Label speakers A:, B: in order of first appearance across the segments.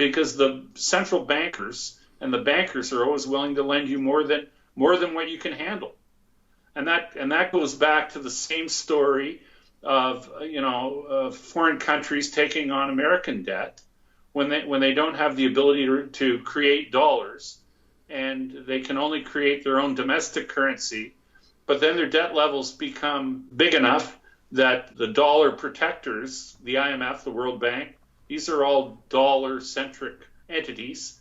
A: because the central bankers and the bankers are always willing to lend you more than what you can handle. And that goes back to the same story of foreign countries taking on American debt when they don't have the ability to create dollars, and they can only create their own domestic currency, but then their debt levels become big enough that the dollar protectors, the IMF, the World Bank, these are all dollar-centric entities,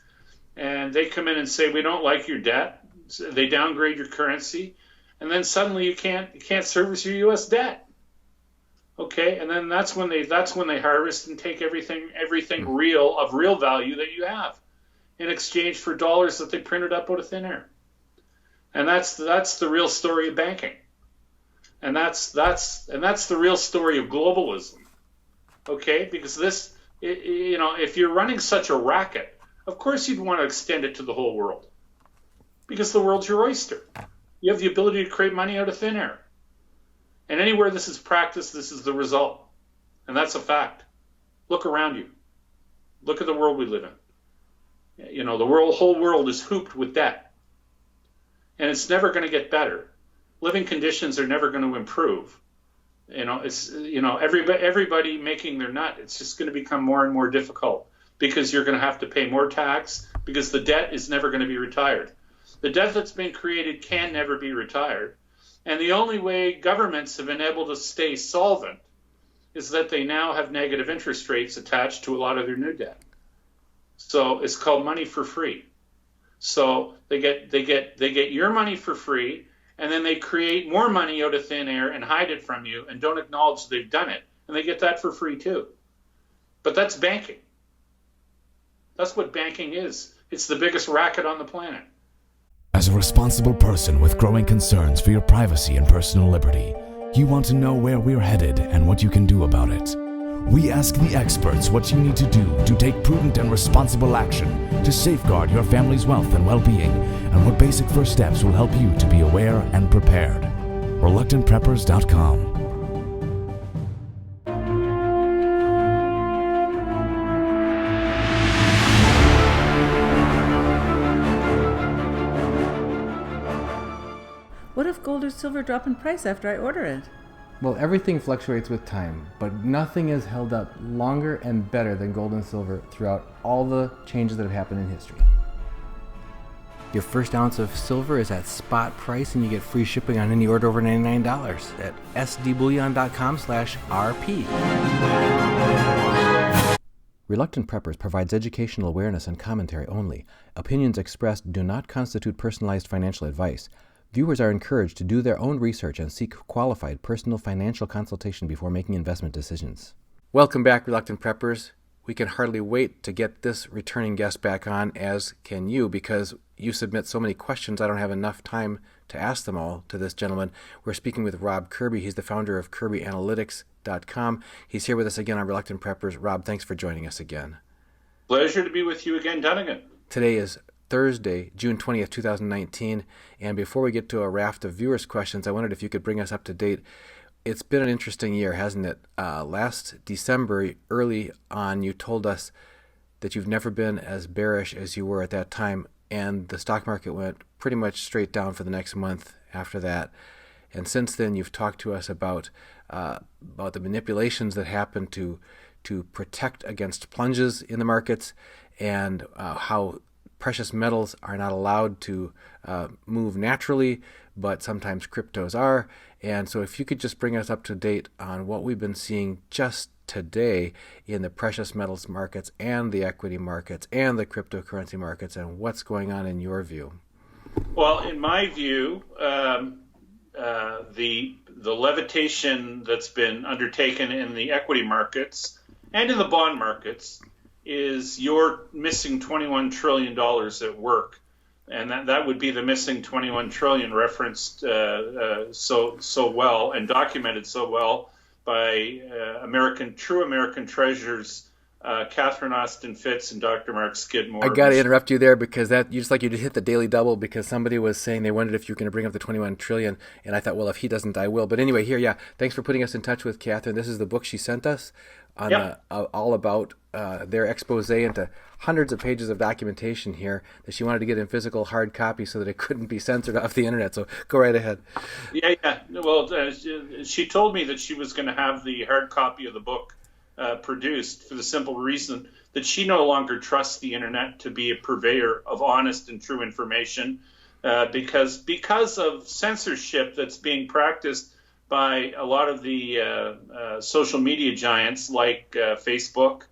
A: and they come in and say, we don't like your debt. They downgrade your currency, and then suddenly you can't service your U.S. debt. Okay, and then that's when they harvest and take everything real of real value that you have in exchange for dollars that they printed up out of thin air. And that's the real story of banking. And that's the real story of globalism. Okay, because if you're running such a racket, of course you'd want to extend it to the whole world, because the world's your oyster. You have the ability to create money out of thin air. And anywhere this is practiced, this is the result. And that's a fact. Look around you. Look at the world we live in. The whole world is hooped with debt. And it's never going to get better. Living conditions are never going to improve. Everybody making their nut, it's just going to become more and more difficult, because you're going to have to pay more tax, because the debt is never going to be retired. The debt that's been created can never be retired. And the only way governments have been able to stay solvent is that they now have negative interest rates attached to a lot of their new debt. So it's called money for free. So they get your money for free, and then they create more money out of thin air and hide it from you and don't acknowledge they've done it. And they get that for free too. But that's banking. That's what banking is. It's the biggest racket on the planet.
B: As a responsible person with growing concerns for your privacy and personal liberty, you want to know where we're headed and what you can do about it. We ask the experts what you need to do to take prudent and responsible action to safeguard your family's wealth and well-being, and what basic first steps will help you to be aware and prepared. ReluctantPreppers.com.
C: What if gold or silver drop in price after I order it?
D: Well, everything fluctuates with time, but nothing has held up longer and better than gold and silver throughout all the changes that have happened in history. Your first ounce of silver is at spot price, and you get free shipping on any order over $99 at sdbullion.com/RP. Reluctant Preppers provides educational awareness and commentary only. Opinions expressed do not constitute personalized financial advice. Viewers are encouraged to do their own research and seek qualified personal financial consultation before making investment decisions. Welcome back, Reluctant Preppers. We can hardly wait to get this returning guest back on, as can you, because you submit so many questions. I don't have enough time to ask them all to this gentleman. We're speaking with Rob Kirby. He's the founder of KirbyAnalytics.com. He's here with us again on Reluctant Preppers. Rob, thanks for joining us again.
A: Pleasure to be with you again, Dunnigan.
D: Today is Thursday, June 20th, 2019, and before we get to a raft of viewers' questions, I wondered if you could bring us up to date. It's been an interesting year, hasn't it? Last December, early on, you told us that you've never been as bearish as you were at that time, and the stock market went pretty much straight down for the next month after that. And since then, you've talked to us about the manipulations that happen to protect against plunges in the markets, and how precious metals are not allowed to move naturally, but sometimes cryptos are. And so if you could just bring us up to date on what we've been seeing just today in the precious metals markets and the equity markets and the cryptocurrency markets, and what's going on in your view.
A: Well, in my view, the levitation that's been undertaken in the equity markets and in the bond markets is your missing $21 trillion at work. And that would be the missing 21 trillion referenced so well and documented so well by true American treasures, Catherine Austin Fitts and Dr. Mark Skidmore.
D: I got to interrupt you there, because you just hit the daily double, because somebody was saying they wondered if you were going to bring up the 21 trillion. And I thought, well, if he doesn't, I will. But anyway, thanks for putting us in touch with Catherine. This is the book she sent us, on all about their expose into hundreds of pages of documentation here that she wanted to get in physical hard copy so that it couldn't be censored off the internet. So go right ahead.
A: Yeah. Well, she told me that she was going to have the hard copy of the book produced for the simple reason that she no longer trusts the internet to be a purveyor of honest and true information, because of censorship that's being practiced by a lot of the social media giants like Facebook,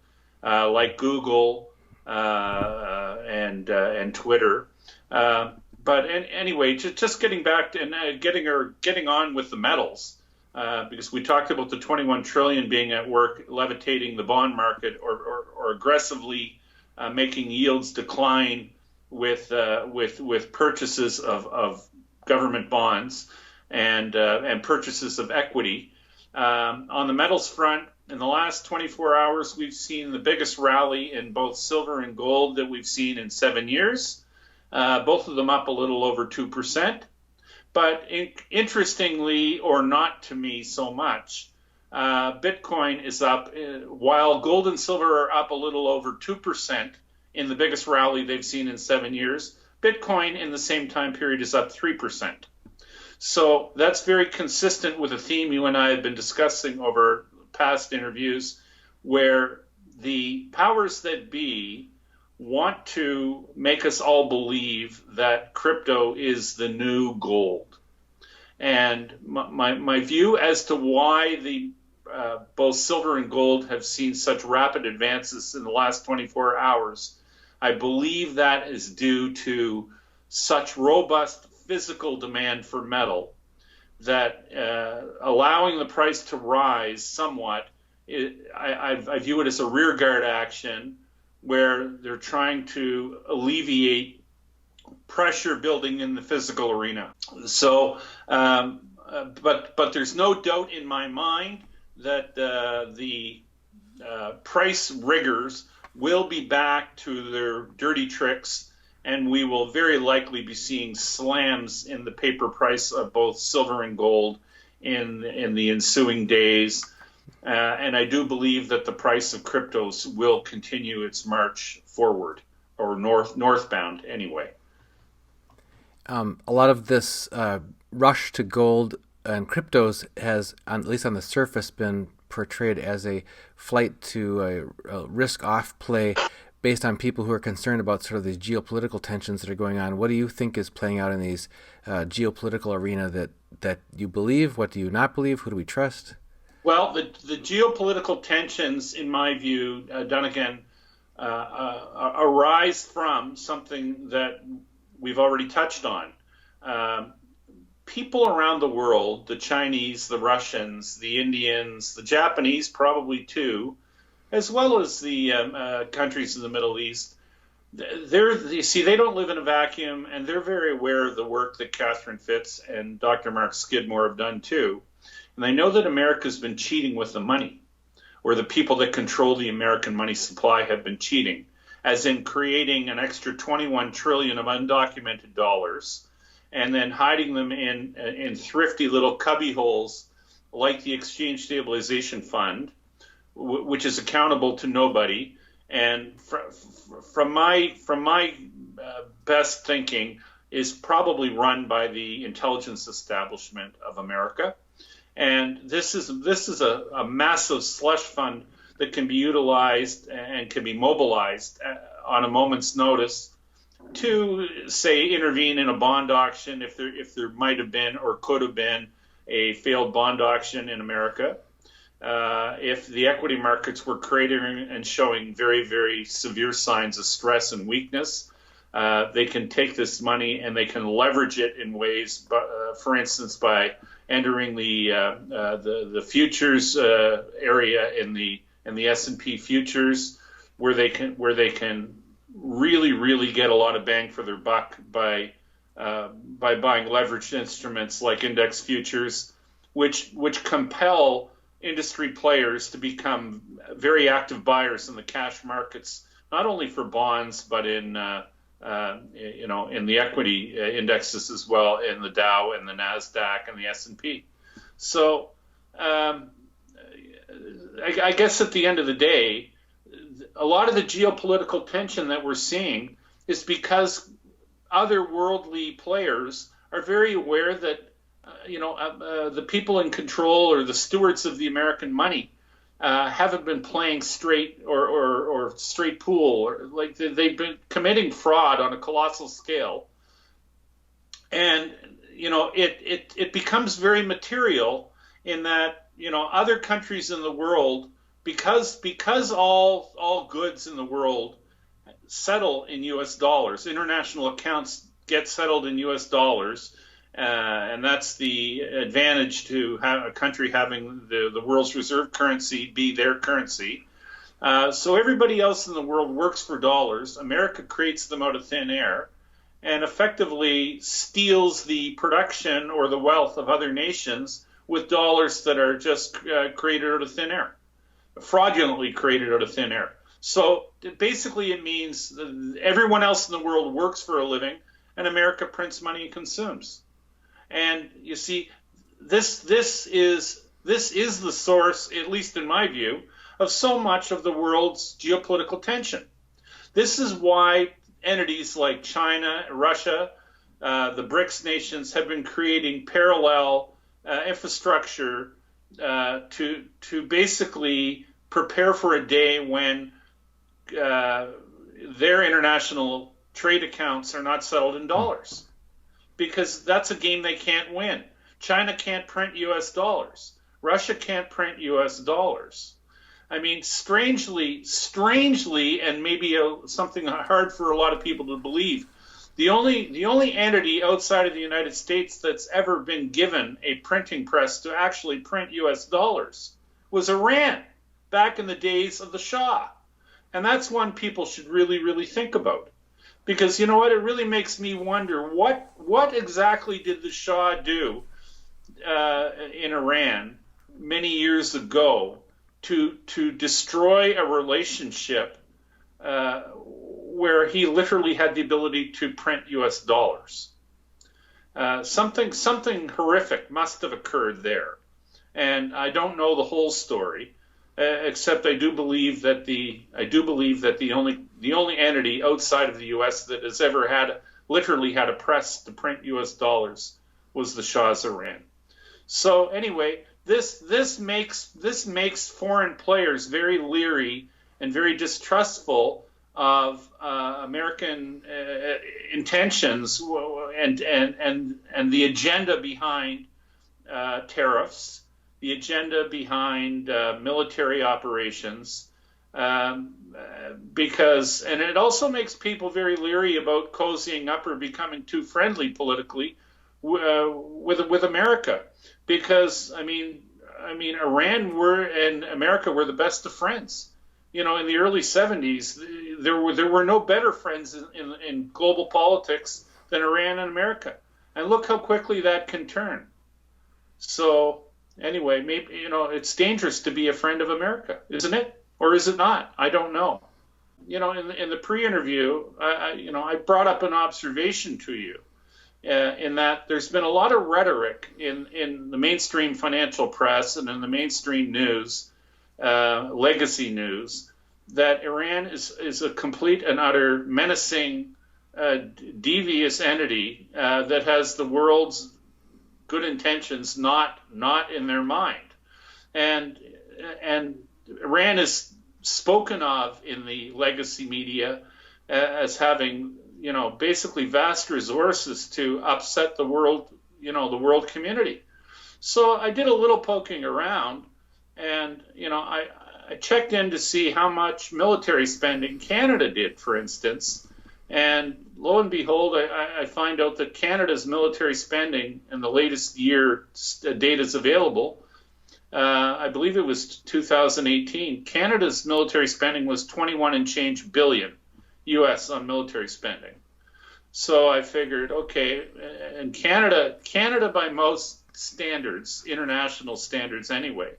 A: like Google, and Twitter. But anyway, just getting back to, and getting on with the metals, because we talked about the 21 trillion being at work levitating the bond market or aggressively making yields decline with purchases of government bonds and purchases of equity. On the metals front, in the last 24 hours, we've seen the biggest rally in both silver and gold that we've seen in 7 years, both of them up a little over 2%. But interestingly, or not to me so much, Bitcoin is up, while gold and silver are up a little over 2% in the biggest rally they've seen in 7 years. Bitcoin in the same time period is up 3%. So that's very consistent with a theme you and I have been discussing over past interviews, where the powers that be want to make us all believe that crypto is the new gold. And my view as to why the both silver and gold have seen such rapid advances in the last 24 hours, I believe that is due to such robust physical demand for metal that allowing the price to rise somewhat, I view it as a rearguard action where they're trying to alleviate pressure building in the physical arena. So, but there's no doubt in my mind that the price riggers will be back to their dirty tricks, and we will very likely be seeing slams in the paper price of both silver and gold in the ensuing days. And I do believe that the price of cryptos will continue its march forward, or northbound anyway.
D: A lot of this rush to gold and cryptos has, at least on the surface, been portrayed as a flight to a risk-off play based on people who are concerned about sort of these geopolitical tensions that are going on. What do you think is playing out in these geopolitical arena that you believe? What do you not believe? Who do we trust?
A: Well, the geopolitical tensions, in my view, Dunnigan, arise from something that we've already touched on. People around the world, the Chinese, the Russians, the Indians, the Japanese probably too, as well as the countries in the Middle East, they don't live in a vacuum, and they're very aware of the work that Catherine Fitz and Dr. Mark Skidmore have done too. And they know that America's been cheating with the money, or the people that control the American money supply have been cheating, as in creating an extra 21 trillion of undocumented dollars and then hiding them in thrifty little cubby holes like the Exchange Stabilization Fund, which is accountable to nobody. And from my best thinking, is probably run by the intelligence establishment of America. And this is a massive slush fund that can be utilized and can be mobilized on a moment's notice to, say, intervene in a bond auction if there might have been or could have been a failed bond auction in America. If the equity markets were cratering and showing very, very severe signs of stress and weakness, they can take this money and they can leverage it in ways, for instance, by entering the futures area in the S&P futures, where they can really get a lot of bang for their buck by buying leveraged instruments like index futures, which compel industry players to become very active buyers in the cash markets, not only for bonds but in the equity indexes as well, in the Dow and the Nasdaq and the S&P. So I guess at the end of the day, a lot of the geopolitical tension that we're seeing is because other worldly players are very aware that the people in control or the stewards of the American money haven't been playing straight or straight pool, or like they've been committing fraud on a colossal scale, and it becomes very material in that other countries in the world, because all goods in the world settle in U.S. dollars, international accounts get settled in U.S. dollars. And that's the advantage to have a country having the world's reserve currency be their currency. So everybody else in the world works for dollars. America creates them out of thin air and effectively steals the production or the wealth of other nations with dollars that are just created out of thin air, fraudulently created out of thin air. So basically it means that everyone else in the world works for a living and America prints money and consumes. And you see, this is the source, at least in my view, of so much of the world's geopolitical tension. This is why entities like China, Russia, the BRICS nations have been creating parallel infrastructure to basically prepare for a day when their international trade accounts are not settled in dollars. Because that's a game they can't win. China can't print U.S. dollars. Russia can't print U.S. dollars. I mean, strangely, and maybe something hard for a lot of people to believe, the only entity outside of the United States that's ever been given a printing press to actually print U.S. dollars was Iran back in the days of the Shah. And that's one people should really, really think about. Because you know what, it really makes me wonder what exactly did the Shah do in Iran many years ago to destroy a relationship where he literally had the ability to print U.S. dollars. Something horrific must have occurred there, and I don't know the whole story. Except I do believe that the only entity outside of the U.S. that has ever literally had a press to print U.S. dollars was the Shah's Iran. So anyway, this makes foreign players very leery and very distrustful of American intentions and the agenda behind tariffs, the agenda behind military operations, because, and it also makes people very leery about cozying up or becoming too friendly politically with America, because I mean Iran and America were the best of friends. In the early 70s, there were no better friends in global politics than Iran and America, and look how quickly that can turn. So. Anyway, maybe it's dangerous to be a friend of America, isn't it? Or is it not? I don't know. In the pre-interview, I brought up an observation to you, in that there's been a lot of rhetoric in the mainstream financial press and in the mainstream news, legacy news, that Iran is a complete and utter menacing, devious entity that has the world's good intentions not in their mind, and Iran is spoken of in the legacy media as having basically vast resources to upset the world community. So I did a little poking around, and I checked in to see how much military spending Canada did, for instance. And lo and behold, I find out that Canada's military spending in the latest year data is available. I believe it was 2018. Canada's military spending was 21 and change billion U.S. on military spending. So I figured, okay, and Canada by most standards, international standards anyway,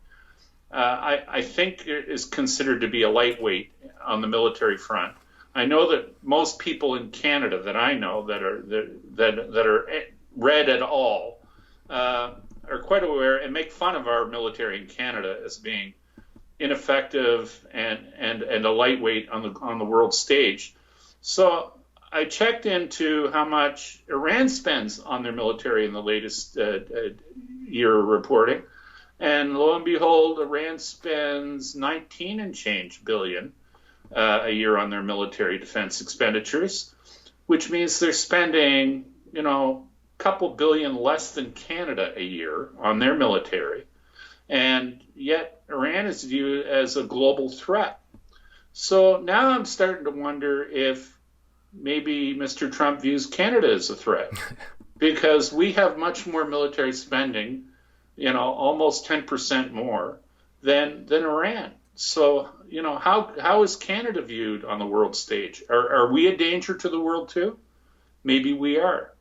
A: I think is considered to be a lightweight on the military front. I know that most people in Canada that I know that are read at all are quite aware and make fun of our military in Canada as being ineffective and a lightweight on the world stage. So I checked into how much Iran spends on their military in the latest year of reporting, and lo and behold, Iran spends 19 and change billion a year on their military defense expenditures, which means they're spending, a couple billion less than Canada a year on their military. And yet Iran is viewed as a global threat. So now I'm starting to wonder if maybe Mr. Trump views Canada as a threat, because we have much more military spending, almost 10% more than Iran. So, how is Canada viewed on the world stage? Are we a danger to the world too? Maybe we are.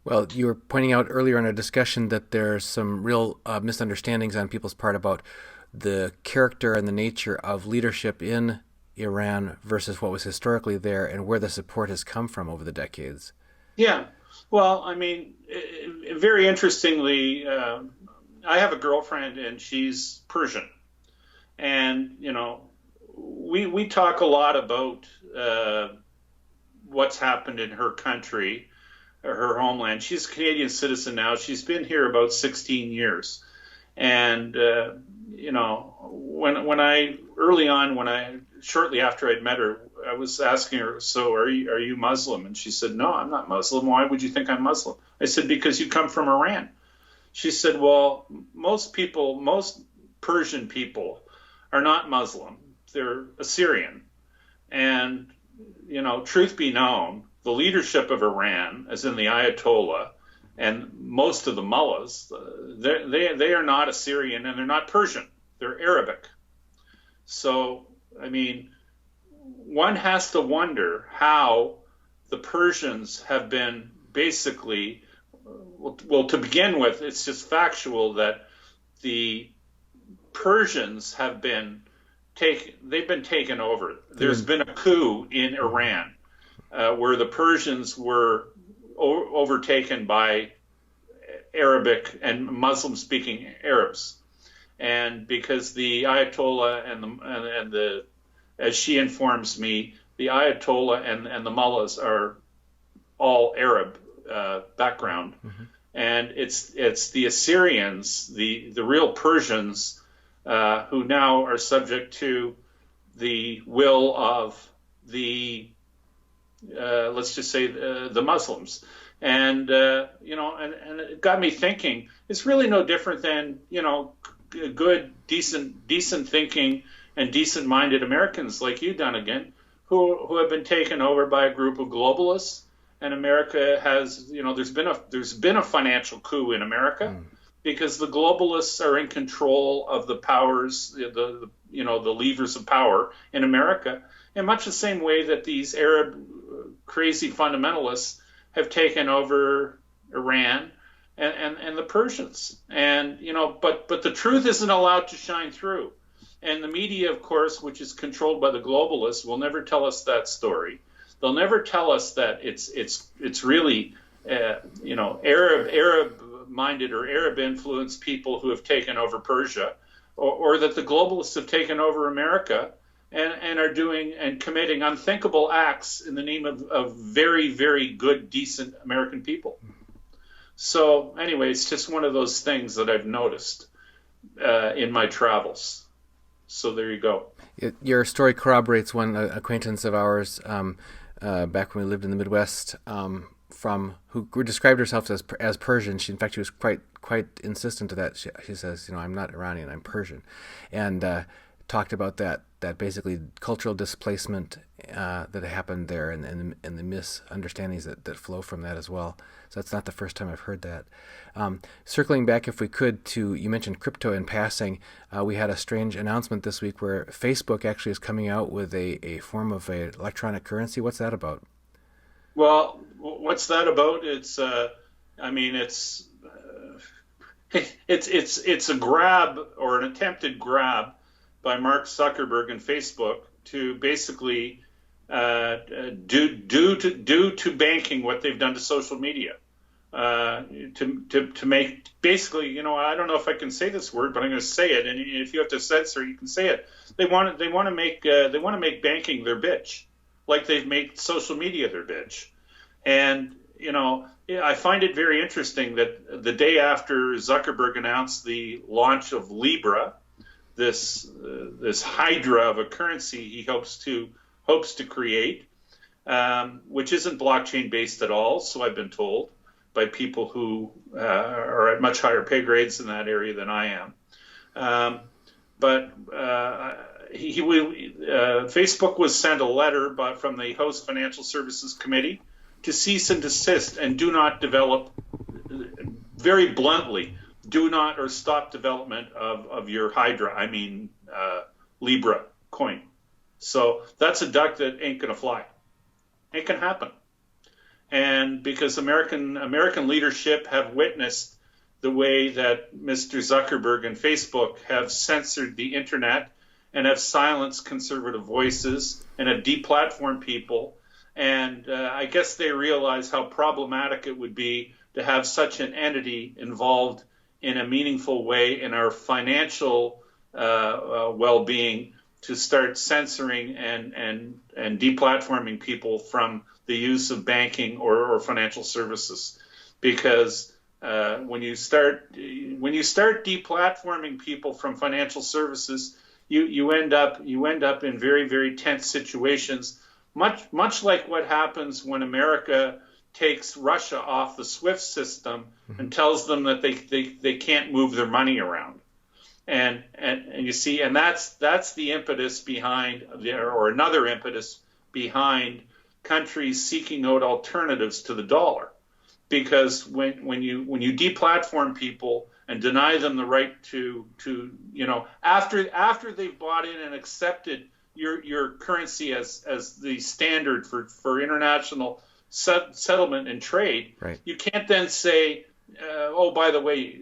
D: Well, you were pointing out earlier in our discussion that there's some real misunderstandings on people's part about the character and the nature of leadership in Iran versus what was historically there and where the support has come from over the decades. Yeah.
A: Well, very interestingly, I have a girlfriend and she's Persian. And, we talk a lot about what's happened in her country, her homeland. She's a Canadian citizen now. She's been here about 16 years. And, shortly after I'd met her, I was asking her, so are you Muslim? And she said, no, I'm not Muslim. Why would you think I'm Muslim? I said, because you come from Iran. She said, well, most Persian people are not Muslim. They're Assyrian. And, truth be known, the leadership of Iran, as in the Ayatollah, and most of the mullahs, they are not Assyrian and they're not Persian. They're Arabic. So, one has to wonder how the Persians have been basically, well, to begin with, it's just factual that the Persians have been taken over. There's been a coup in Iran where the Persians were overtaken by Arabic and Muslim-speaking Arabs. And because the Ayatollah and the as she informs me, the Ayatollah and the mullahs are all Arab background, and it's the Assyrians, the real Persians, who now are subject to the will of the let's just say the Muslims, and and it got me thinking. It's really no different than good, decent thinking and decent-minded Americans like you, Dunnigan, who have been taken over by a group of globalists, and America has, there's been a financial coup in America because the globalists are in control of the powers, the levers of power in America, in much the same way that these Arab crazy fundamentalists have taken over Iran and the Persians, and but the truth isn't allowed to shine through. And the media, of course, which is controlled by the globalists, will never tell us that story. They'll never tell us that it's really Arab-minded or Arab-influenced people who have taken over Persia, or that the globalists have taken over America and are doing and committing unthinkable acts in the name of very, very good, decent American people. So anyway, it's just one of those things that I've noticed in my travels. So there you go.
D: Your story corroborates one acquaintance of ours back when we lived in the Midwest, who described herself as Persian. She was quite insistent to that. She says, I'm not Iranian, I'm Persian, and talked about that basically cultural displacement that happened there, and the misunderstandings that flow from that as well. So that's not the first time I've heard that. Circling back, if we could, you mentioned crypto in passing. We had a strange announcement this week where Facebook actually is coming out with a form of a electronic currency. What's that about?
A: Well, what's that about? It's it's a grab, or an attempted grab, by Mark Zuckerberg and Facebook to basically do to banking what they've done to social media. to make basically, you know, I don't know if I can say this word, but I'm going to say it. And if you have to censor, you can say it. They want to make banking their bitch, like they've made social media their bitch. And you know, I find it very interesting that the day after Zuckerberg announced the launch of Libra, this hydra of a currency he hopes to create, which isn't blockchain based at all, so I've been told by people who are at much higher pay grades in that area than I am. Facebook was sent a letter from the House Financial Services Committee to cease and desist and do not develop, very bluntly, do not or stop development of your Hydra, Libra coin. So that's a duck that ain't gonna fly. Ain't gonna happen. And because American leadership have witnessed the way that Mr. Zuckerberg and Facebook have censored the internet and have silenced conservative voices and have deplatformed people. And I guess they realize how problematic it would be to have such an entity involved in a meaningful way in our financial well-being, to start censoring and deplatforming people from the use of banking or financial services. Because when you start deplatforming people from financial services, you end up in very, very tense situations. Much like what happens when America takes Russia off the SWIFT system and tells them that they can't move their money around, and you see, and that's the impetus behind, or another impetus behind countries seeking out alternatives to the dollar, because when you deplatform people and deny them the right to after they've bought in and accepted your currency as the standard for international settlement and trade,
D: right.
A: You can't then say, oh, by the way,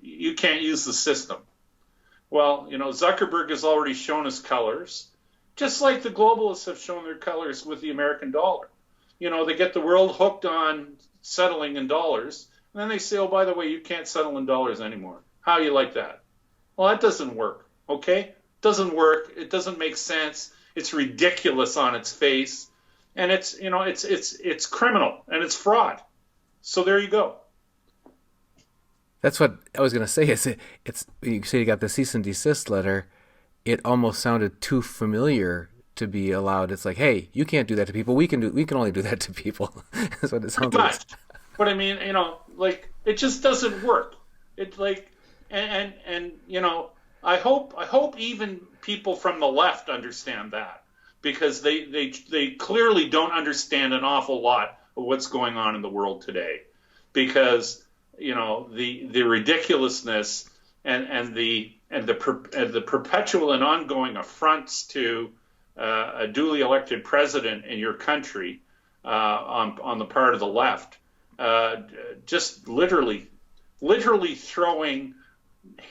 A: you can't use the system. Well, Zuckerberg has already shown his colors, just like the globalists have shown their colors with the American dollar. They get the world hooked on settling in dollars, and then they say, oh, by the way, you can't settle in dollars anymore. How you like that? Well, that doesn't work, okay? Doesn't work. It doesn't make sense. It's ridiculous on its face, and it's criminal and it's fraud. So there you go.
D: That's what I was going to say. It's you say you got the cease and desist letter. It almost sounded too familiar to be allowed. It's like, hey, you can't do that to people. We can only do that to people. That's what it sounds like.
A: But it just doesn't work. It's like, and I hope even people from the left understand that, because they clearly don't understand an awful lot of what's going on in the world today, because the ridiculousness and the perpetual and ongoing affronts to a duly elected president in your country on the part of the left, just literally throwing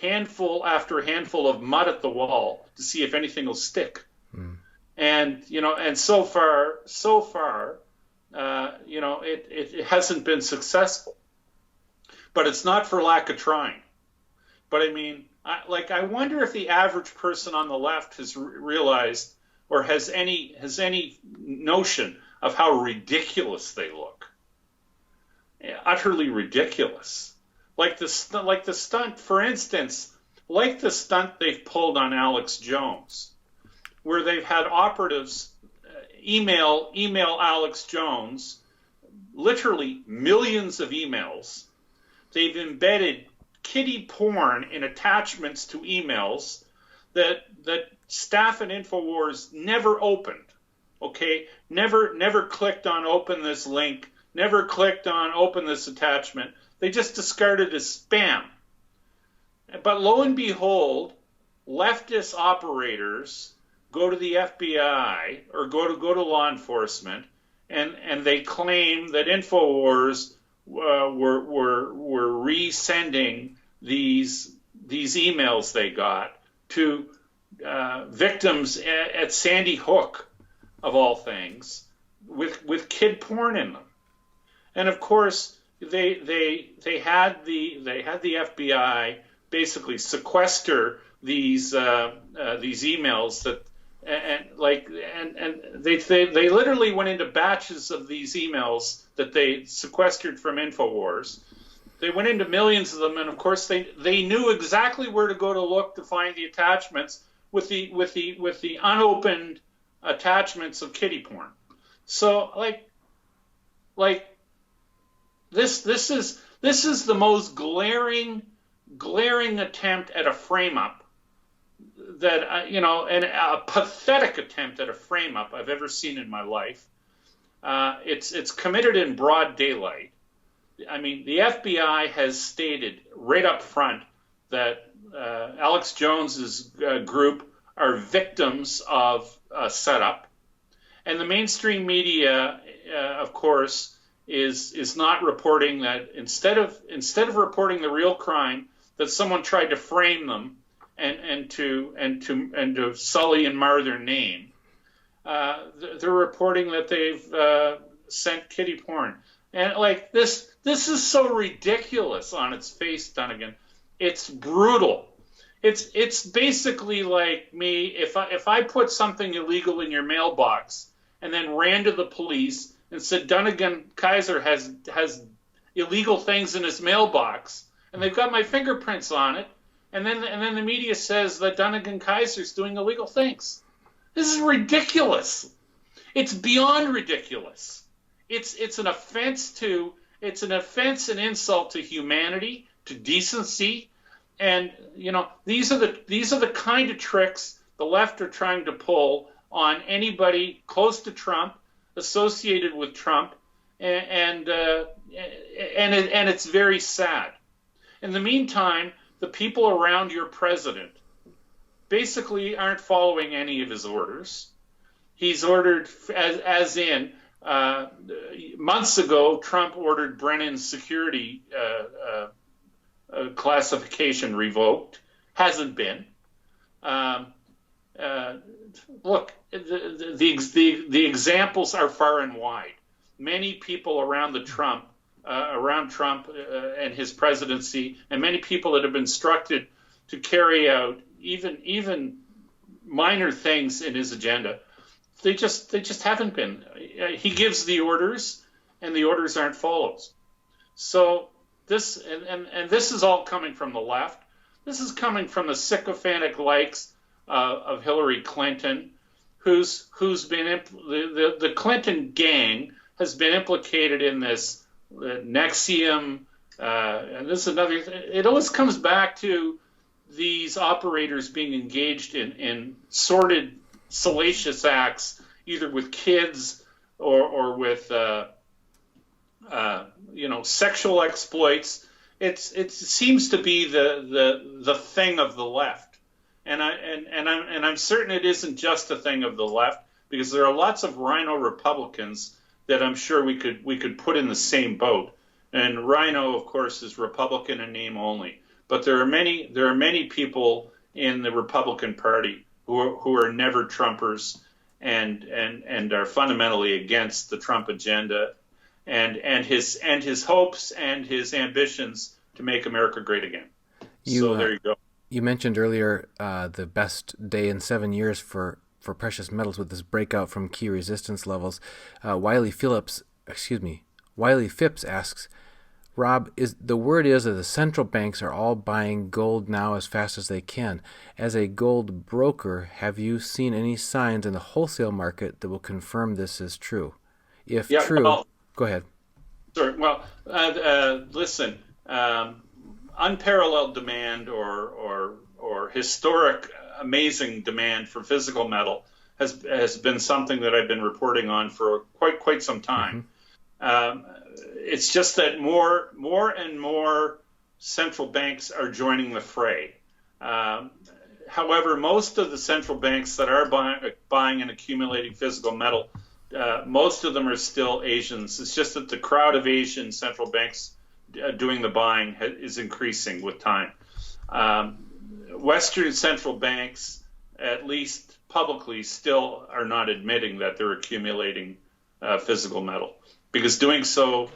A: handful after handful of mud at the wall to see if anything will stick. And so far it hasn't been successful, but it's not for lack of trying. But I wonder if the average person on the left has realized or has any notion of how ridiculous they look. Utterly ridiculous. Like the stunt, for instance, like the stunt they've pulled on Alex Jones, where they've had operatives email Alex Jones, literally millions of emails. They've embedded kiddie porn in attachments to emails that staff at InfoWars never opened. Okay, never clicked on open this link, never clicked on open this attachment. They just discarded as spam. But lo and behold, leftist operators go to the FBI or go to law enforcement, and they claim that InfoWars were resending these emails they got to victims at Sandy Hook, of all things, with kid porn in them. And of course, they had the FBI basically sequester these emails that and they literally went into batches of these emails that they sequestered from InfoWars. They went into millions of them, and of course they knew exactly where to go to look to find the attachments with the unopened attachments of kiddie porn. So like this is the most glaring attempt at a frame up that and a pathetic attempt at a frame up I've ever seen in my life. It's committed in broad daylight. I mean, the FBI has stated right up front that Alex Jones's group are victims of a setup, and the mainstream media, of course, is not reporting that. Instead of reporting the real crime, that someone tried to frame them and to sully and mar their name, they're reporting that they've sent kiddie porn, and like this is so ridiculous on its face, Dunnigan. It's brutal. It's basically like me if I put something illegal in your mailbox and then ran to the police and said Dunnigan Kaiser has illegal things in his mailbox and they've got my fingerprints on it, and then the media says that Dunnigan Kaiser's doing illegal things. This is ridiculous. It's beyond ridiculous. It's an offense and insult to humanity, to decency. And these are the kind of tricks the left are trying to pull on anybody close to Trump, associated with Trump, and it's very sad. In the meantime, the people around your president basically aren't following any of his orders. He's ordered, as in months ago, Trump ordered Brennan's security classification revoked. Hasn't been. Look, the examples are far and wide. Many people around Trump and his presidency, and many people that have been instructed to carry out even minor things in his agenda, they just haven't been. He gives the orders, and the orders aren't followed. So this is all coming from the left. This is coming from the sycophantic likes of Hillary Clinton, who's been the Clinton gang has been implicated in this Nexium, and this is another. It always comes back to these operators being engaged in sordid, salacious acts, either with kids or with sexual exploits. It seems to be the thing of the left, and I'm certain it isn't just a thing of the left, because there are lots of Rhino Republicans that I'm sure we could put in the same boat. And Rhino, of course, is Republican in name only, but there are many people in the Republican Party who are never Trumpers and are fundamentally against the Trump agenda and his hopes and his ambitions to make America great again. So there you go.
D: You mentioned earlier the best day in 7 years for precious metals with this breakout from key resistance levels. Wiley Phipps asks, Rob, the word is that the central banks are all buying gold now as fast as they can. As a gold broker, have you seen any signs in the wholesale market that will confirm this is true? If true, go ahead.
A: Sure. Well, listen, unparalleled demand or historic amazing demand for physical metal has been something that I've been reporting on for quite some time. Mm-hmm. It's just that more and more central banks are joining the fray. However, most of the central banks that are buying and accumulating physical metal, most of them are still Asians. It's just that the crowd of Asian central banks doing the buying is increasing with time. Western central banks, at least publicly, still are not admitting that they're accumulating physical metal. because doing so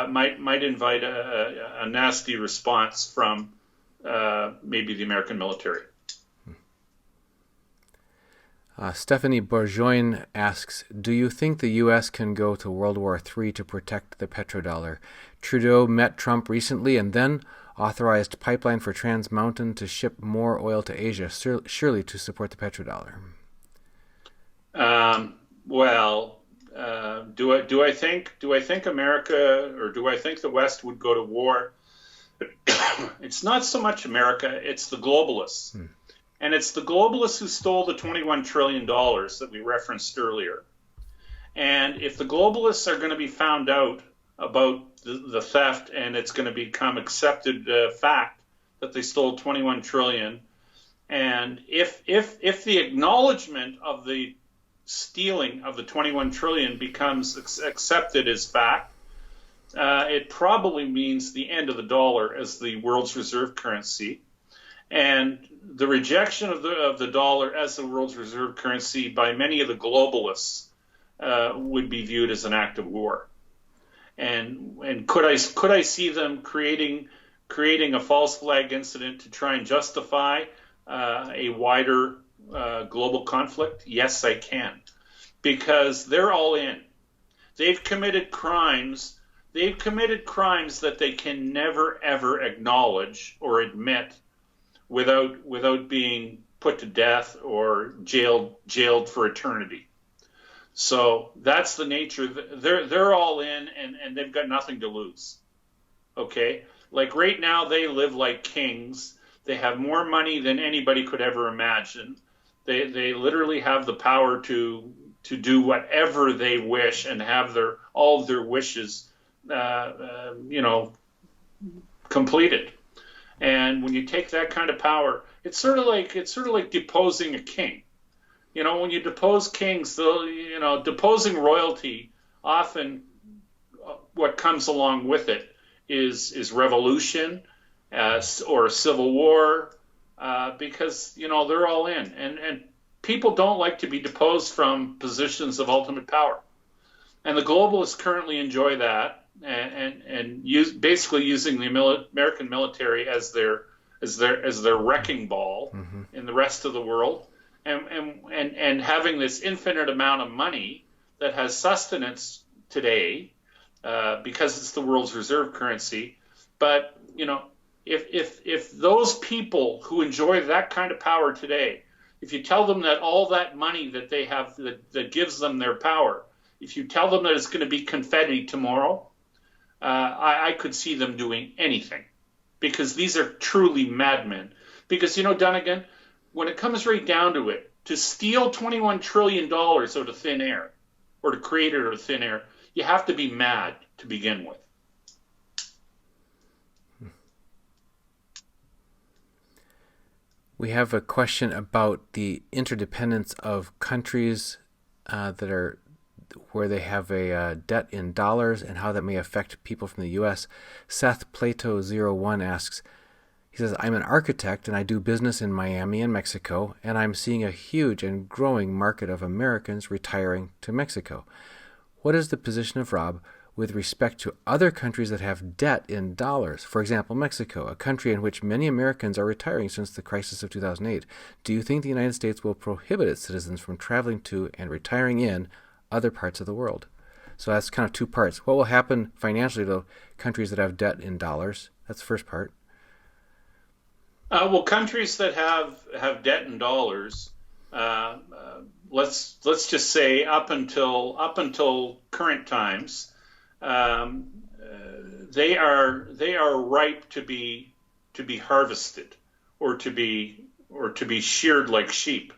A: might invite a nasty response from maybe the American military.
D: Stephanie Bourgoin asks, do you think the U.S. can go to World War III to protect the petrodollar? Trudeau met Trump recently and then authorized pipeline for Trans Mountain to ship more oil to Asia, surely to support the petrodollar.
A: Do I think America, or do I think the West would go to war? It's not so much America, it's the globalists. And it's the globalists who stole the $21 trillion that we referenced earlier. And if the globalists are going to be found out about the theft, and it's going to become accepted fact that they stole 21 trillion, and if the acknowledgement of the stealing of the 21 trillion becomes accepted as fact, it probably means the end of the dollar as the world's reserve currency, and the rejection of the dollar as the world's reserve currency by many of the globalists would be viewed as an act of war. And could I see them creating a false flag incident to try and justify a wider global conflict? Yes, I can, because they're all in. They've committed crimes. They've committed crimes that they can never ever acknowledge or admit without being put to death or jailed for eternity. So that's the nature. They're all in, and they've got nothing to lose. Okay, like right now they live like kings. They have more money than anybody could ever imagine. They literally have the power to do whatever they wish and have all of their wishes, completed. And when you take that kind of power, it's sort of like deposing a king. You know, when you depose kings, deposing royalty, often what comes along with it is revolution or civil war, because they're all in, and people don't like to be deposed from positions of ultimate power, and the globalists currently enjoy that. And basically using the American military as their wrecking ball in the rest of the world, and having this infinite amount of money that has sustenance today because it's the world's reserve currency. But if those people who enjoy that kind of power today, if you tell them that all that money that they have that gives them their power, if you tell them that it's going to be confetti tomorrow, I could see them doing anything, because these are truly madmen. Because, Dunnigan, when it comes right down to it, to steal $21 trillion out of thin air, or to create it out of thin air, you have to be mad to begin with.
D: We have a question about the interdependence of countries where they have a debt in dollars and how that may affect people from the U.S. Seth Plato01 asks, he says, I'm an architect and I do business in Miami and Mexico, and I'm seeing a huge and growing market of Americans retiring to Mexico. What is the position of Rob with respect to other countries that have debt in dollars? For example, Mexico, a country in which many Americans are retiring since the crisis of 2008. Do you think the United States will prohibit its citizens from traveling to and retiring in other parts of the world? So that's kind of two parts. What will happen financially to countries that have debt in dollars? That's the first part.
A: Well, countries that have debt in dollars, let's just say up until current times, they are ripe to be harvested or to be sheared like sheep.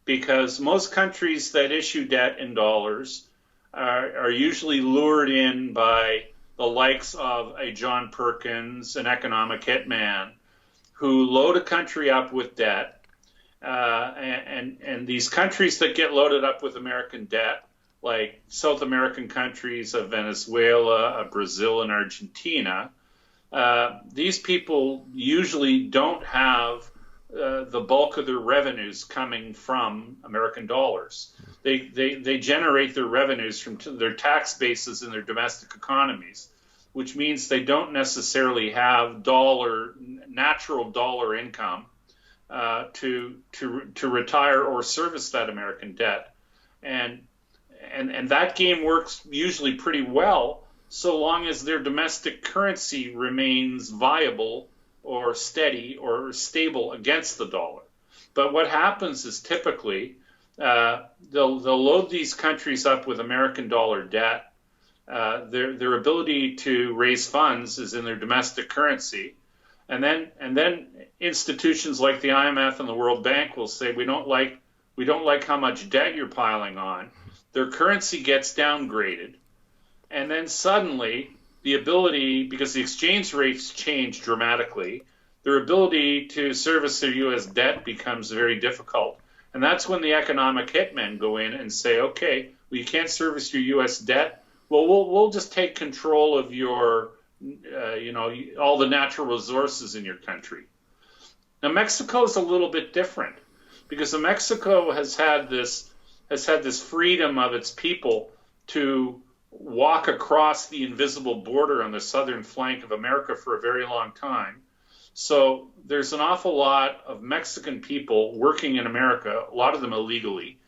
A: Because most countries that issue debt in dollars are usually lured in by the likes of a John Perkins, an economic hitman, who load a country up with debt. And these countries that get loaded up with American debt, like South American countries of Venezuela, Brazil, and Argentina, these people usually don't have the bulk of their revenues coming from American dollars. They generate their revenues from their tax bases in their domestic economies, which means they don't necessarily have natural dollar income to retire or service that American debt, and that game works usually pretty well so long as their domestic currency remains viable or steady or stable against the dollar. But what happens is typically they'll load these countries up with American dollar debt. Their ability to raise funds is in their domestic currency, and then institutions like the IMF and the World Bank will say we don't like how much debt you're piling on. Their currency gets downgraded, and then suddenly the ability, because the exchange rates change dramatically, their ability to service their U.S. debt becomes very difficult. And that's when the economic hitmen go in and say, okay, well, you can't service your U.S. debt. Well, we'll just take control of your, all the natural resources in your country. Now, Mexico is a little bit different because Mexico has had this freedom of its people to walk across the invisible border on the southern flank of America for a very long time. So there's an awful lot of Mexican people working in America, a lot of them illegally,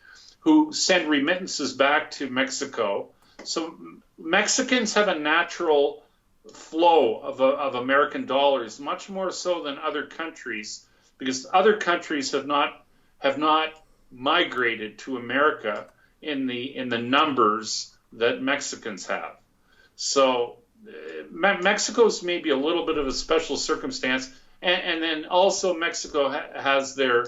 A: who send remittances back to Mexico. So Mexicans have a natural flow of American dollars, much more so than other countries, because other countries have not migrated to America in the numbers that Mexicans have. So Mexico's maybe a little bit of a special circumstance, and then also Mexico has their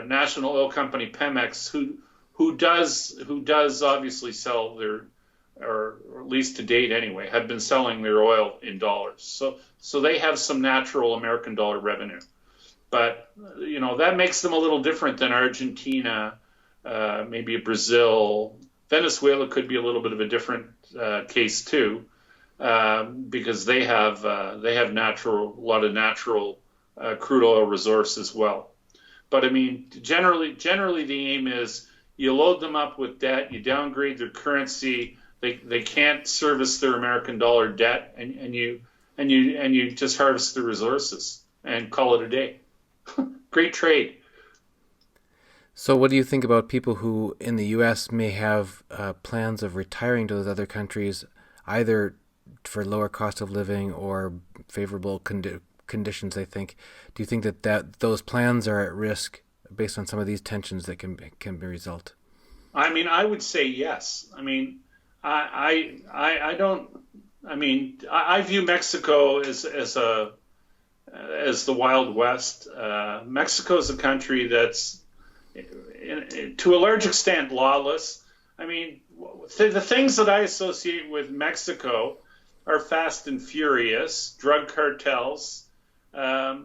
A: national oil company Pemex, who does obviously sell their, or at least to date anyway, have been selling their oil in dollars. So they have some natural American dollar revenue, but that makes them a little different than Argentina, maybe Brazil. Venezuela could be a little bit of a different case too, because they have a lot of natural crude oil resource as well. But I mean, generally the aim is you load them up with debt, you downgrade their currency, they can't service their American dollar debt, and you just harvest the resources and call it a day. Great trade.
D: So what do you think about people who in the U.S. may have plans of retiring to those other countries, either for lower cost of living or favorable conditions, they think? Do you think that those plans are at risk based on some of these tensions that can result?
A: I mean, I would say yes. I mean, I don't. I mean, I view Mexico as the Wild West. Mexico is a country that's to a large extent lawless. I mean, the things that I associate with Mexico are fast and furious, drug cartels. I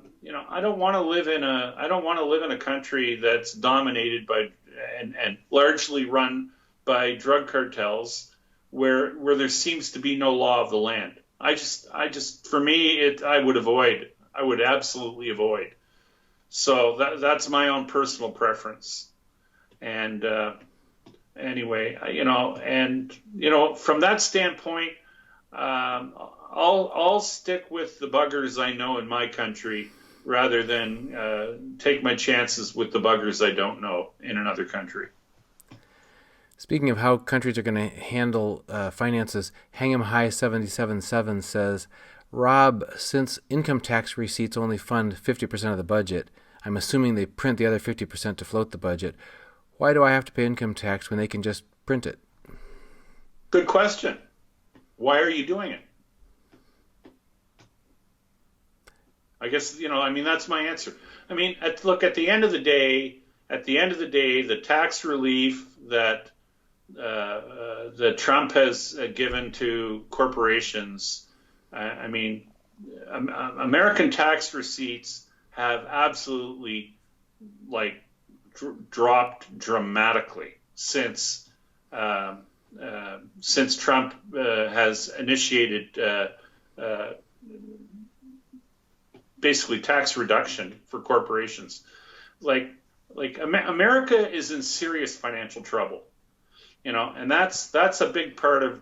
A: don't want to live in a country that's dominated by and largely run by drug cartels, where there seems to be no law of the land. I just for me I would absolutely avoid. So that's my own personal preference. And anyway, from that standpoint, I'll stick with the buggers I know in my country rather than take my chances with the buggers I don't know in another country.
D: Speaking of how countries are going to handle finances, Hang'em High 777 says, Rob, since income tax receipts only fund 50% of the budget, I'm assuming they print the other 50% to float the budget. Why do I have to pay income tax when they can just print it?
A: Good question. Why are you doing it? I guess, that's my answer. I mean, at the end of the day, the tax relief that Trump has given to corporations, American tax receipts have absolutely dropped dramatically since Trump has initiated basically tax reduction for corporations. Like America is in serious financial trouble, and that's a big part of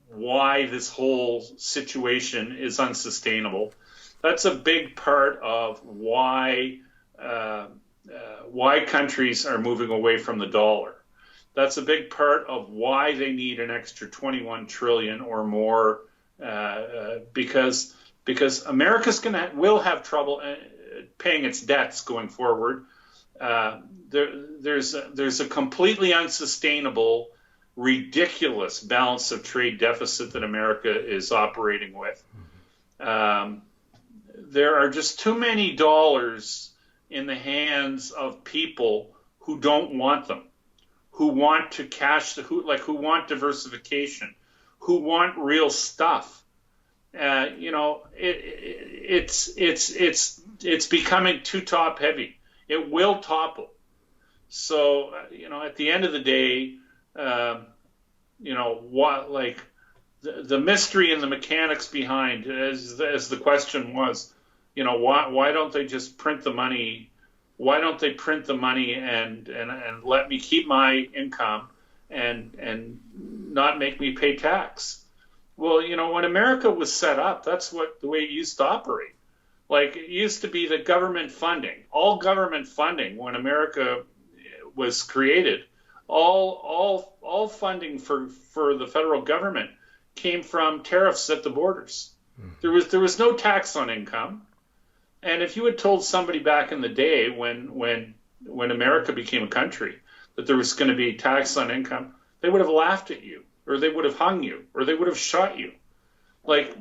A: why this whole situation is unsustainable. That's a big part of why countries are moving away from the dollar. That's a big part of why they need an extra 21 trillion or more, because America's will have trouble paying its debts going forward. There's a completely unsustainable, ridiculous balance of trade deficit that America is operating with. There are just too many dollars in the hands of people who don't want them, who want to who want diversification, who want real stuff. It's becoming too top heavy. It will topple. So at the end of the day, the mystery and the mechanics behind, as the question was, why don't they just print the money? Why don't they print the money and let me keep my income and not make me pay tax? Well, when America was set up, that's the way it used to operate. Like, it used to be the government funding, all government funding when America was created, all funding for the federal government came from tariffs at the borders. There was no tax on income. And if you had told somebody back in the day when America became a country that there was going to be tax on income, they would have laughed at you, or they would have hung you, or they would have shot you.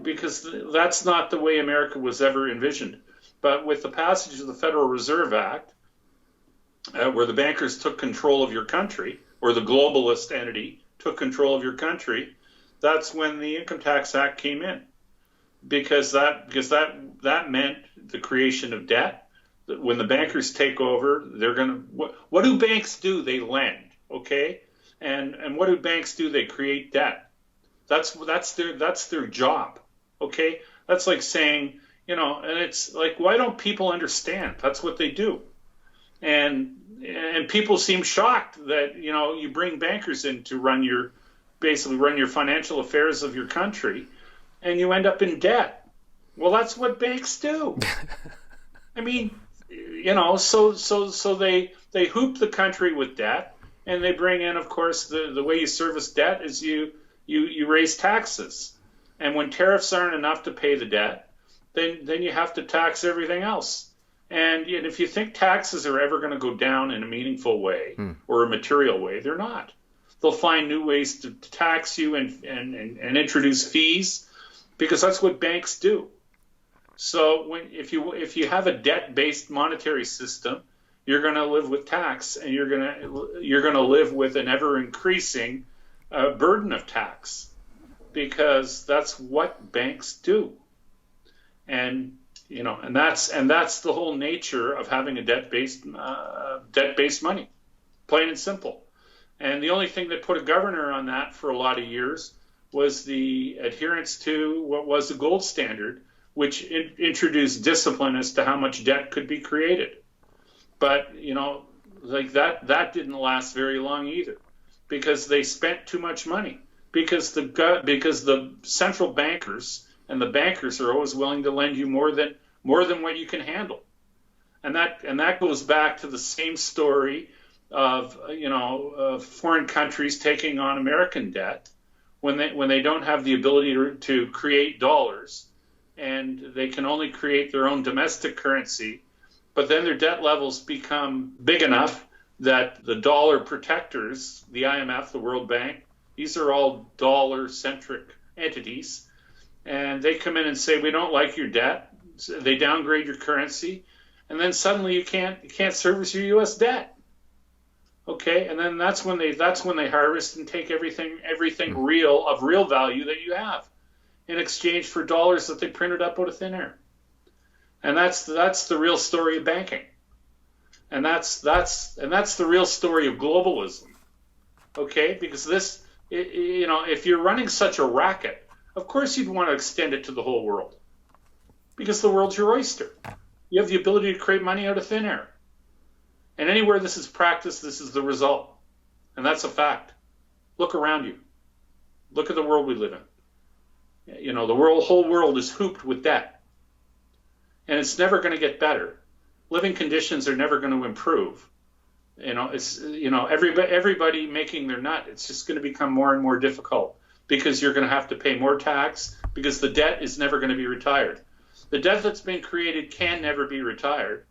A: Because that's not the way America was ever envisioned. But with the passage of the Federal Reserve Act, where the bankers took control of your country, or the globalist entity took control of your country, that's when the Income Tax Act came in. Because that meant the creation of debt. When the bankers take over, they're going to what do banks do? They lend, okay? And what do banks do? They create debt. That's their job, okay? That's like saying, and it's like, why don't people understand? That's what they do. And people seem shocked that, you bring bankers in to basically run your financial affairs of your country, and you end up in debt. Well, that's what banks do. I mean, so they hoop the country with debt, and they bring in, of course, the way you service debt is you raise taxes. And when tariffs aren't enough to pay the debt, then you have to tax everything else. And if you think taxes are ever going to go down in a meaningful way or a material way, they're not. They'll find new ways to tax you and introduce fees, because that's what banks do. So if you have a debt-based monetary system, you're going to live with tax, and you're going to live with an ever-increasing burden of tax, because that's what banks do. And that's the whole nature of having a debt-based money, plain and simple. And the only thing that put a governor on that for a lot of years was the adherence to what was the gold standard, which introduced discipline as to how much debt could be created. But that didn't last very long either, because they spent too much money. Because the central bankers and the bankers are always willing to lend you more than what you can handle, and that goes back to the same story of foreign countries taking on American debt when they don't have the ability to create dollars, and they can only create their own domestic currency, but then their debt levels become big enough that the dollar protectors, the IMF, the World Bank, these are all dollar-centric entities, and they come in and say, we don't like your debt. So they downgrade your currency, and then suddenly you can't service your U.S. debt. Okay, and then that's when they harvest and take everything real of real value that you have in exchange for dollars that they printed up out of thin air. And that's the real story of banking. And that's the real story of globalism. Okay, because this, if you're running such a racket, of course you'd want to extend it to the whole world. Because the world's your oyster. You have the ability to create money out of thin air. And anywhere this is practiced, this is the result. And that's a fact. Look around you. Look at the world we live in. You know, the whole world is hooped with debt. And it's never going to get better. Living conditions are never going to improve. You know, everybody making their nut, it's just going to become more and more difficult because you're going to have to pay more tax because the debt is never going to be retired. The debt that's been created can never be retired.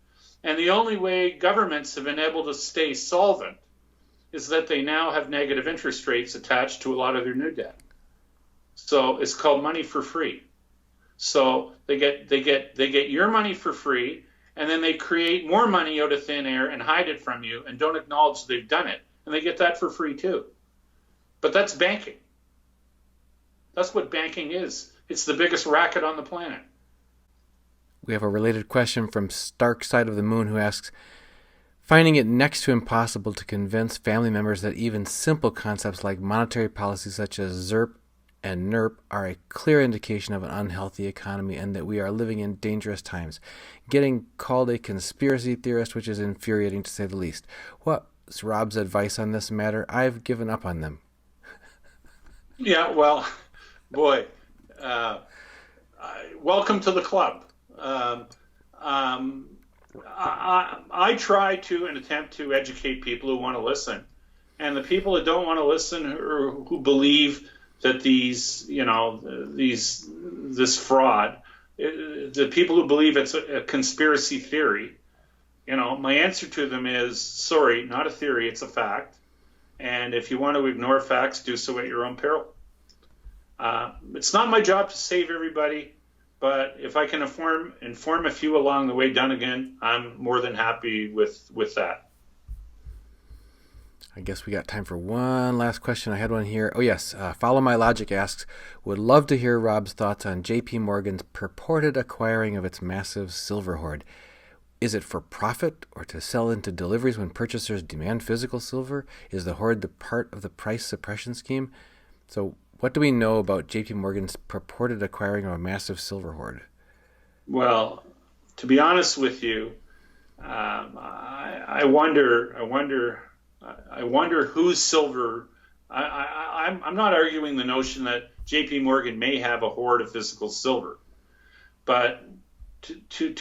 A: And the only way governments have been able to stay solvent is that they now have negative interest rates attached to a lot of their new debt. So it's called money for free. So they get your money for free, and then they create more money out of thin air and hide it from you and don't acknowledge they've done it. And they get that for free too. But that's banking. That's what banking is. It's the biggest racket on the planet.
D: We have a related question from Stark Side of the Moon, who asks, finding it next to impossible to convince family members that even simple concepts like monetary policies such as ZERP and NERP are a clear indication of an unhealthy economy and that we are living in dangerous times. Getting called a conspiracy theorist, which is infuriating to say the least. What's Rob's advice on this matter? I've given up on them.
A: Yeah, well, boy, welcome to the club. I try to and attempt to educate people who want to listen, and the people that don't want to listen or who believe that this fraud, the people who believe it's a conspiracy theory, you know, my answer to them is, sorry, not a theory, it's a fact. And if you want to ignore facts, do so at your own peril. It's not my job to save everybody. But if I can inform a few along the way, Dunnigan, I'm more than happy with that.
D: I guess we got time for one last question. I had one here. Oh, yes. Follow My Logic asks, would love to hear Rob's thoughts on J.P. Morgan's purported acquiring of its massive silver hoard. Is it for profit or to sell into deliveries when purchasers demand physical silver? Is the hoard the part of the price suppression scheme? So what do we know about J.P. Morgan's purported acquiring of a massive silver hoard?
A: Well, to be honest with you, I wonder whose silver. I'm not arguing the notion that J.P. Morgan may have a hoard of physical silver, but to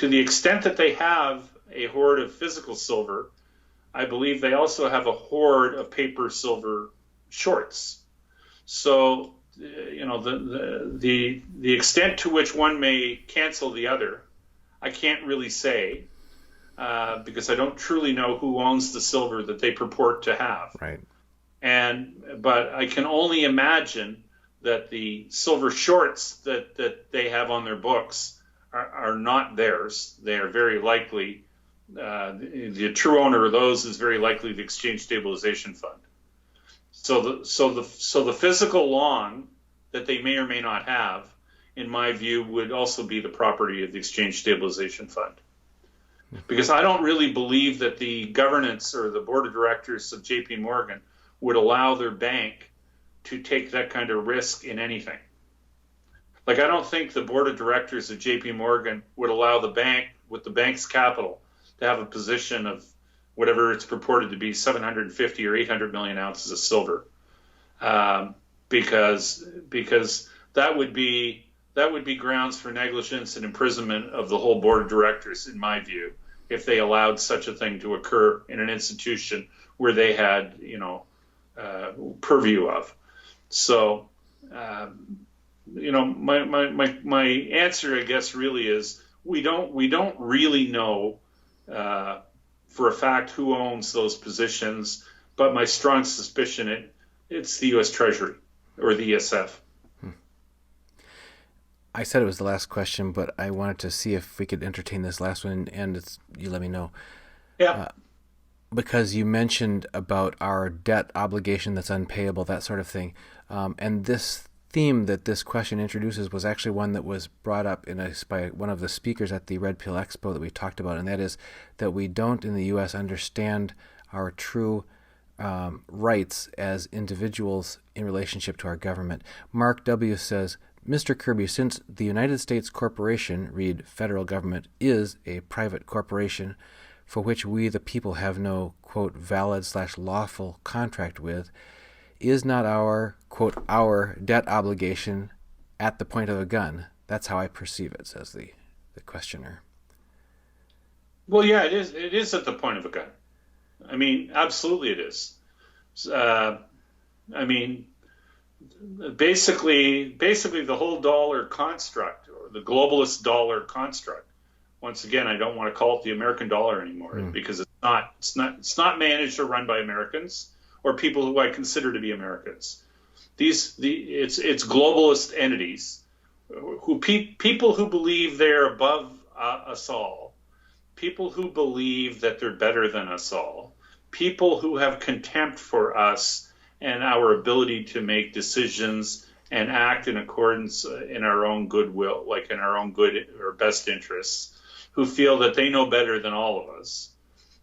A: the extent that they have a hoard of physical silver, I believe they also have a hoard of paper silver shorts. So, you know, the extent to which one may cancel the other, I can't really say, because I don't truly know who owns the silver that they purport to have.
D: Right.
A: But I can only imagine that the silver shorts that they have on their books are not theirs. They are very likely, the true owner of those is very likely the Exchange Stabilization Fund. So the physical long that they may or may not have, in my view, would also be the property of the Exchange Stabilization Fund. Because I don't really believe that the governance or the board of directors of J.P. Morgan would allow their bank to take that kind of risk in anything. Like, I don't think the board of directors of J.P. Morgan would allow the bank, with the bank's capital, to have a position of whatever it's purported to be, 750 or 800 million ounces of silver, because that would be grounds for negligence and imprisonment of the whole board of directors, in my view, if they allowed such a thing to occur in an institution where they had, purview of. So, my answer, I guess, really is we don't really know for a fact who owns those positions, but my strong suspicion it's the U.S. Treasury or the ESF.
D: I said it was the last question, but I wanted to see if we could entertain this last one, and you let me know.
A: Yeah.
D: Because you mentioned about our debt obligation that's unpayable, that sort of thing. And this theme that this question introduces was actually one that was brought up by one of the speakers at the Red Pill Expo that we talked about, and that is that we don't in the U.S. understand our true rights as individuals in relationship to our government. Mark W. says, Mr. Kirby, since the United States corporation, read federal government, is a private corporation for which we the people have no, quote, valid/lawful contract with, is not our, quote, our debt obligation at the point of a gun? That's how I perceive it, says the questioner.
A: Well, yeah, it is. It is at the point of a gun. I mean, absolutely it is. I mean, basically the whole dollar construct, or the globalist dollar construct. Once again, I don't want to call it the American dollar anymore because it's not managed or run by Americans or people who I consider to be Americans. It's globalist entities who people who believe they're above us all, people who believe that they're better than us all, people who have contempt for us and our ability to make decisions and act in accordance in our own goodwill, like in our own good or best interests, who feel that they know better than all of us.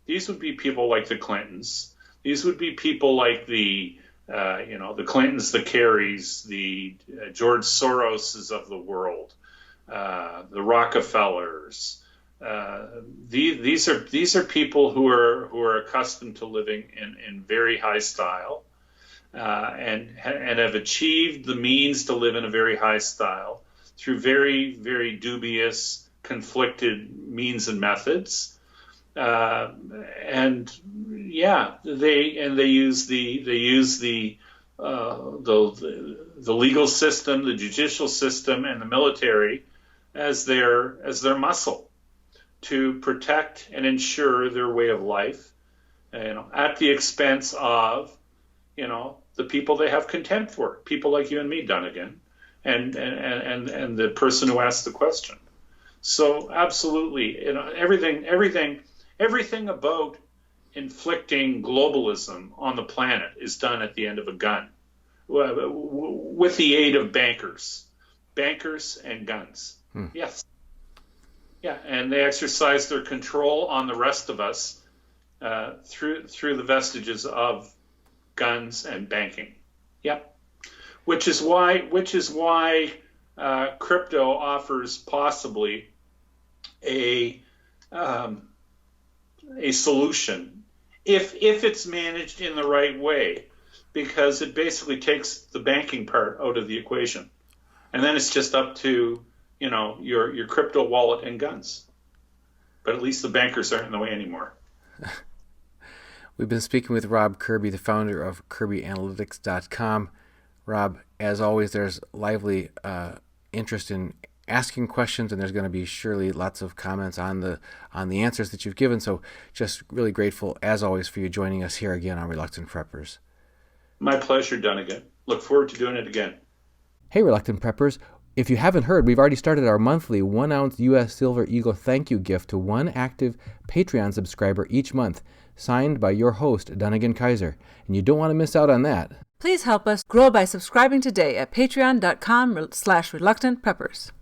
A: These would be people like the Clintons. These would be people like the Clintons, the Kerrys, the George Soroses of the world, the Rockefellers. These are people who are accustomed to living in very high style, and have achieved the means to live in a very high style through very, very dubious, conflicted means and methods. And yeah, they use the legal system, the judicial system, and the military as their muscle to protect and ensure their way of life, at the expense of, the people they have contempt for, people like you and me, Dunnigan, and the person who asked the question. So absolutely, everything about inflicting globalism on the planet is done at the end of a gun, with the aid of bankers and guns. Yes. Yeah, and they exercise their control on the rest of us through the vestiges of guns and banking. Yep. Which is why crypto offers possibly a solution if it's managed in the right way, because it basically takes the banking part out of the equation, and then it's just up to your crypto wallet and guns. But at least the bankers aren't in the way anymore.
D: We've been speaking with Rob Kirby, the founder of KirbyAnalytics.com. Rob, as always, there's lively interest in asking questions, and there's going to be surely lots of comments on the answers that you've given. So just really grateful, as always, for you joining us here again on Reluctant Preppers.
A: My pleasure, Dunnigan. Look forward to doing it again.
D: Hey, Reluctant Preppers. If you haven't heard, we've already started our monthly 1-ounce U.S. Silver Eagle thank you gift to one active Patreon subscriber each month, signed by your host, Dunnigan Kaiser. And you don't want to miss out on that.
C: Please help us grow by subscribing today at patreon.com/reluctantpreppers.